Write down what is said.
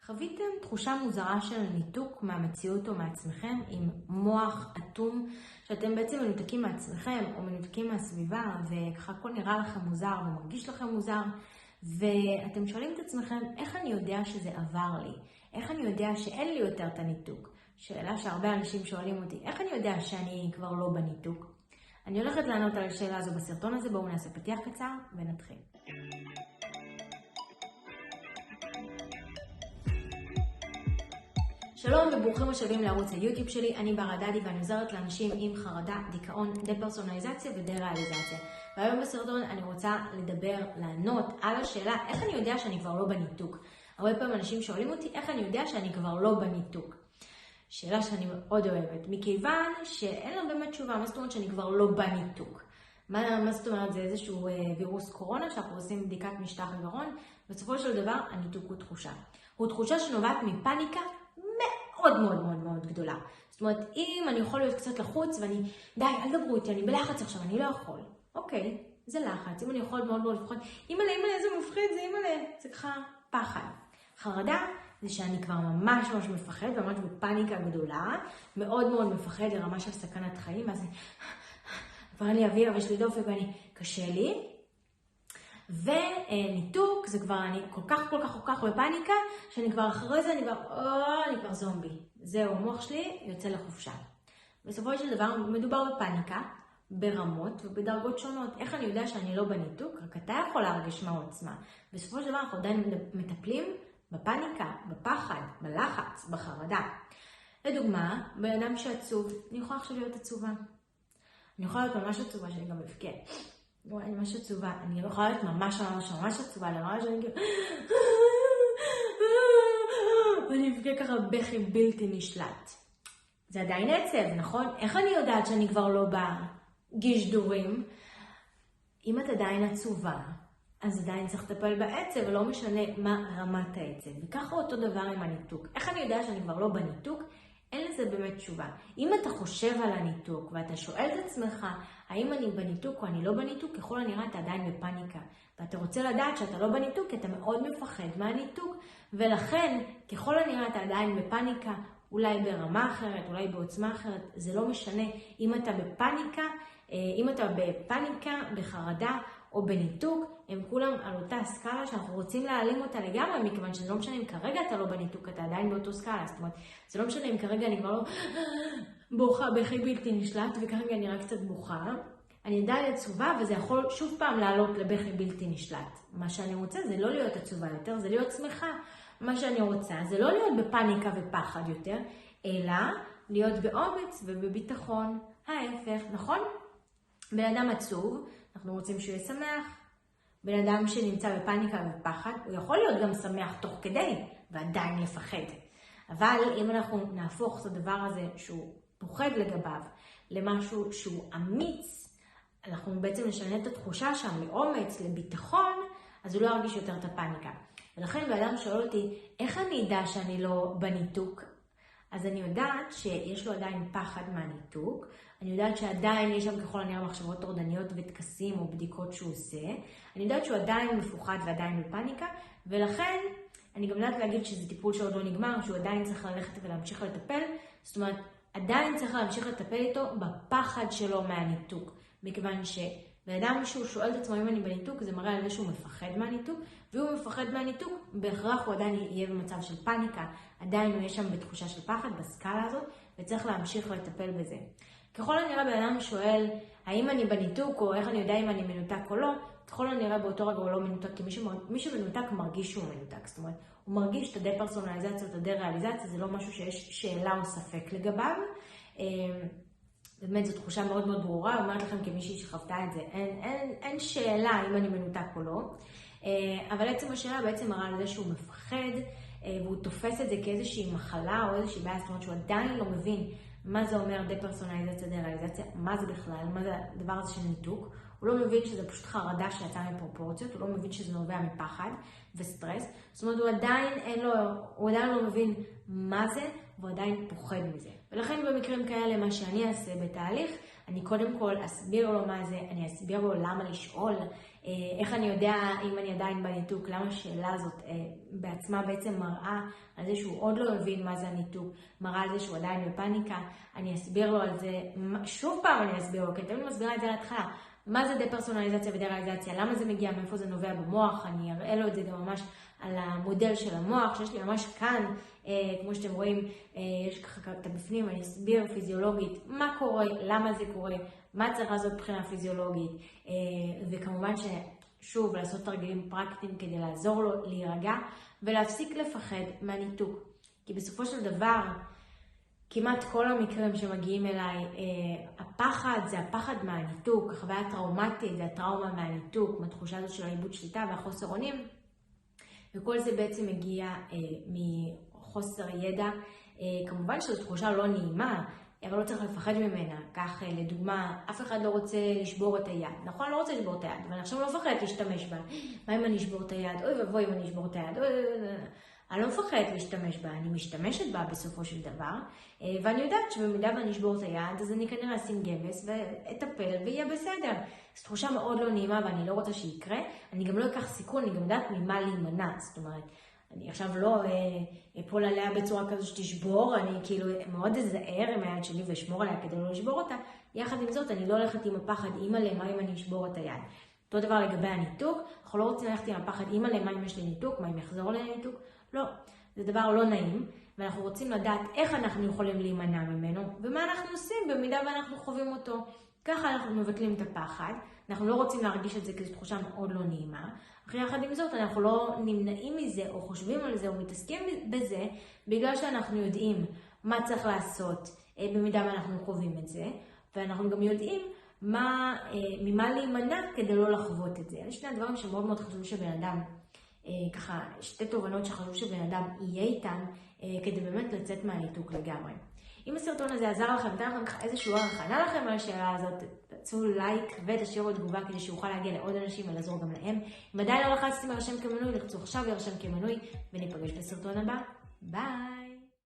חוויתם תחושה מוזרה של ניתוק מהמציאות או מעצמכם עם מוח אטום, שאתם בעצם מנותקים מעצמכם או מנותקים מהסביבה, וככה הכל נראה לכם מוזר ומרגיש לכם מוזר, ואתם שואלים את עצמכם, איך אני יודע שזה עבר לי? איך אני יודע שאין לי יותר את הניתוק? שאלה שהרבה אנשים שואלים אותי, איך אני יודע שאני כבר לא בניתוק? אני הולכת לענות על השאלה הזו בסרטון הזה, בואו נעשה פתיח קצר ונתחיל. שלום וברוכים השבים לערוץ היוטיוב שלי, אני בר הדדי ואני עוזרת לאנשים עם חרדה, דיכאון, דפרסונליזציה ודה-ריאליזציה. והיום בסרטון אני רוצה לענות על השאלה איך אני יודע שאני כבר לא בניתוק. הרבה פעמים אנשים שואלים אותי איך אני יודע שאני כבר לא בניתוק. שאלה שאני מאוד אוהבת, מכיוון שאין לה באמת תשובה, מה זאת אומרת שאני כבר לא בניתוק? מה זאת אומרת? זה איזשהו וירוס קורונה שאנחנו עושים בדיקת משטח עיוורון, בסופו של דבר הניתוק הוא תחושה. הוא תחושה שנובעת מפניקה מאוד מאוד מאוד מאוד גדולה. זאת אומרת, אם אני יכול להיות קצת לחוץ ואני, די, אל דברו איתי, אני בלחץ עכשיו, אני לא יכול. אוקיי, זה לחץ. אם אני יכול מאוד מאוד לפחד, אימא'לה, איזה מפחיד, זה אימא'לה, זה ככה פחד. חרדה זה שאני כבר ממש מפחד, ממש בפניקה גדולה, מאוד מאוד מפחד לרמה של סכנת חיים, אז כבר אין לי אוויר ויש לי דופק ואני, קשה לי. וניתוק זה כבר אני כל כך בפניקה, שאני כבר אחרי זה אני כבר זומבי. זהו, המוח שלי יוצא לחופשה. בסופו של דבר מדובר בפניקה, ברמות ובדרגות שונות. איך אני יודע שאני לא בניתוק? רק אתה יכול להרגיש מה עוצמה. בסופו של דבר אנחנו עדיין מטפלים בפניקה, בפחד, בלחץ, בחרדה. לדוגמה, בן אדם שעצוב, אני יכולה עכשיו להיות עצובה. אני יכולה להיות ממש עצובה שאני גם אבכה. אני ממש עצובה, אני לא יכולה להיות ממש עצובה, לראה שאני כאילו ואני אבכה ככה בכי בלתי נשלט. זה עדיין עצב, נכון? איך אני יודעת שאני כבר לא בגשדורים? אם את עדיין עצובה, אז עדיין צריך לטפל בעצב, ולא משנה מה רמת העצב. וככה אותו דבר עם הניתוק. איך אני יודע שאני כבר לא בניתוק? אין לזה באמת תשובה. אם אתה חושב על הניתוק ואתה שואל את עצמך, האם אני בניתוק או אני לא בניתוק, ככל הנראה אתה עדיין בפניקה. ואתה רוצה לדעת שאתה לא בניתוק, כי אתה מאוד מפחד מהניתוק, ולכן ככל הנראה אתה עדיין בפניקה, אולי ברמה אחרת, אולי בעוצמה אחרת, זה לא משנה אם אתה בפניקה, בחרדה או בניתוק, הם כולם על אותה סקאלה שאנחנו רוצים להעלים אותה לגמרי, מכיוון שזה לא משנה אם כרגע אתה לא בניתוק, אתה עדיין באותו סקאלה. זאת אומרת, זה לא משנה אם כרגע אני כבר לא בוכה בכי בלתי נשלט, וכרגע אני רק קצת בוכה. אני עדיין עצובה, וזה יכול שוב פעם לעלות לבכי בלתי נשלט. מה שאני רוצה זה לא להיות עצובה יותר, זה להיות שמחה. מה שאני רוצה זה לא להיות בפניקה ופחד יותר, אלא להיות באומץ ובביטחון. ההפך, נכון? בן אדם עצוב, אנחנו רוצים שהוא יהיה שמח. בן אדם שנמצא בפניקה ופחד, הוא יכול להיות גם שמח תוך כדי, ועדיין לפחד. אבל אם אנחנו נהפוך את הדבר הזה שהוא פוחד לגביו, למשהו שהוא אמיץ, אנחנו בעצם נשנה את התחושה שם מאומץ לביטחון, אז הוא לא ירגיש יותר את הפניקה. ולכן באדם שואל אותי, איך אני אדע שאני לא בניתוק? אז אני יודעת שיש לו עדיין פחד מהניתוק, אני יודעת שעדיין יש שם ככל הנראה מחשבות טורדניות וטקסים או בדיקות שהוא עושה, אני יודעת שהוא עדיין מפוחד ועדיין בפניקה, ולכן אני גם יודעת להגיד שזה טיפול שעוד לא נגמר, שהוא עדיין צריך ללכת ולהמשיך לטפל, זאת אומרת, עדיין צריך להמשיך לטפל איתו בפחד שלו מהניתוק, מכיוון שבאדם שהוא שואל את עצמו אם אני בניתוק, זה מראה על זה שהוא מפחד מהניתוק, והוא מפחד מהניתוק, בהכרח הוא עדיין יהיה במצב של פניקה, עדיין הוא יהיה שם בתחושה של פחד, בסקאלה הזאת, וצריך להמשיך לטפל בזה. ככל הנראה באדם שואל, האם אני בניתוק, או איך אני יודע אם אני מנותק או לא, ככל הנראה באותו רגע הוא לא מנותק, כי מי שמנותק מרגיש שהוא מנותק, זאת אומרת, הוא מרגיש את הדה-פרסונליזציה, את הדה-ריאליזציה, זה לא משהו שיש שאלה או ספק לגביו. באמת זו תחושה מאוד מאוד ברורה, אומרת לכם כמישהי שחוותה את זה, אין שאלה אם אני מנותק או לא, אבל עצם השאלה בעצם מראה על זה שהוא מפחד, והוא תופס את זה כאיזושהי מחלה או איזושהי בעיה, זאת אומרת שהוא עדיין לא מבין מה זה אומר דה-פרסונליזציה, דה-ריאליזציה, מה זה בכלל, מה זה הדבר הזה של ניתוק. הוא לא מבין שזה פשוט חרדה שיצאה מפרופורציות, הוא לא מבין שזה נובע מפחד וסטרס. זאת אומרת, הוא עדיין לא מבין מה זה, והוא עדיין פוחד מזה. ולכן במקרים כאלה, מה שאני אעשה בתהליך, אני קודם כל אסביר לו מה זה, אני אסביר לו למה לשאול איך אני יודע אם אני עדיין בניתוק? למה השאלה הזאת בעצמה בעצם מראה על זה שהוא עוד לא מבין מה זה הניתוק, מראה על זה שהוא עדיין בפאניקה. אני אסביר לו על זה, שוב פעם אני אסביר לו, כי תמיד מסבירה את זה להתחלה. מה זה דפרסונליזציה ודריאליזציה? למה זה מגיע? מאיפה זה נובע במוח? אני אראה לו את זה גם ממש על המודל של המוח, שיש לי ממש כאן, כמו שאתם רואים, יש ככה את הבפנים, אני אסביר פיזיולוגית מה קורה, למה זה קורה, מה צריך לעשות מבחינה פיזיולוגית, וכמובן ששוב, לעשות תרגילים פרקטיים כדי לעזור לו להירגע, ולהפסיק לפחד מהניתוק. כי בסופו של דבר, כמעט כל המקרים שמגיעים אליי, הפחד זה הפחד מהניתוק, החוויה הטראומטית זה הטראומה מהניתוק, מהתחושה הזאת של האיבוד שליטה והחוסר אונים, וכל זה בעצם מגיע מחוסר ידע. כמובן שזו תחושה לא נעימה, אבל לא צריך לפחד ממנה. כך לדוגמה, אף אחד לא רוצה לשבור את היד. נכון, לא רוצה לשבור את היד, אבל עכשיו לא מפחד להשתמש בה. מה אם אני אשבור את היד? אוי ובואי אם אני אשבור את היד. אני לא מפחדת להשתמש בה, אני משתמשת בה בסופו של דבר, ואני יודעת שבמידה ואני אשבור את היד, אז אני כנראה אשים גבס ואטפל ויהיה בסדר. זו תחושה מאוד לא נעימה ואני לא רוצה שיקרה, אני גם לא אקח סיכון, אני גם יודעת ממה להימנע, זאת אומרת, אני עכשיו לא אפול עליה בצורה כזו שתשבור, אני כאילו מאוד אזהר עם היד שלי ואשמור עליה כדי לא לשבור אותה, יחד עם זאת אני לא הולכת עם הפחד אימא'לה, מה אם אני אשבור את היד. אותו דבר לגבי הניתוק, אנחנו לא רוצים ללכת עם הפחד אימא'לה, מה אם יש לי ניתוק, מה אם יחזור לי ניתוק, לא, זה דבר לא נעים, ואנחנו רוצים לדעת איך אנחנו יכולים להימנע ממנו, ומה אנחנו עושים במידה ואנחנו חווים אותו. ככה אנחנו מבטלים את הפחד, אנחנו לא רוצים להרגיש את זה כזו תחושה מאוד לא נעימה, אחרי יחד עם זאת אנחנו לא נמנעים מזה, או חושבים על זה, או מתעסקים בזה, בגלל שאנחנו יודעים מה צריך לעשות במידה ואנחנו חווים את זה, ואנחנו גם יודעים ממה להימנע כדי לא לחוות את זה. אלה שני הדברים שמאוד מאוד חשוב שבן אדם, ככה שתי תובנות שחשוב שבן אדם יהיה איתם, כדי באמת לצאת מהניתוק לגמרי. אם הסרטון הזה עזר לכם, נתן לכם איזשהו ערך, ענה לכם על השאלה הזאת, תעשו לייק ותשאירו תגובה כדי שיוכל להגיע לעוד אנשים ולעזור גם להם. אם עדיין לא לחצתם להירשם כמנוי, לחצו עכשיו להירשם כמנוי, וניפגש בסרטון הבא. ביי!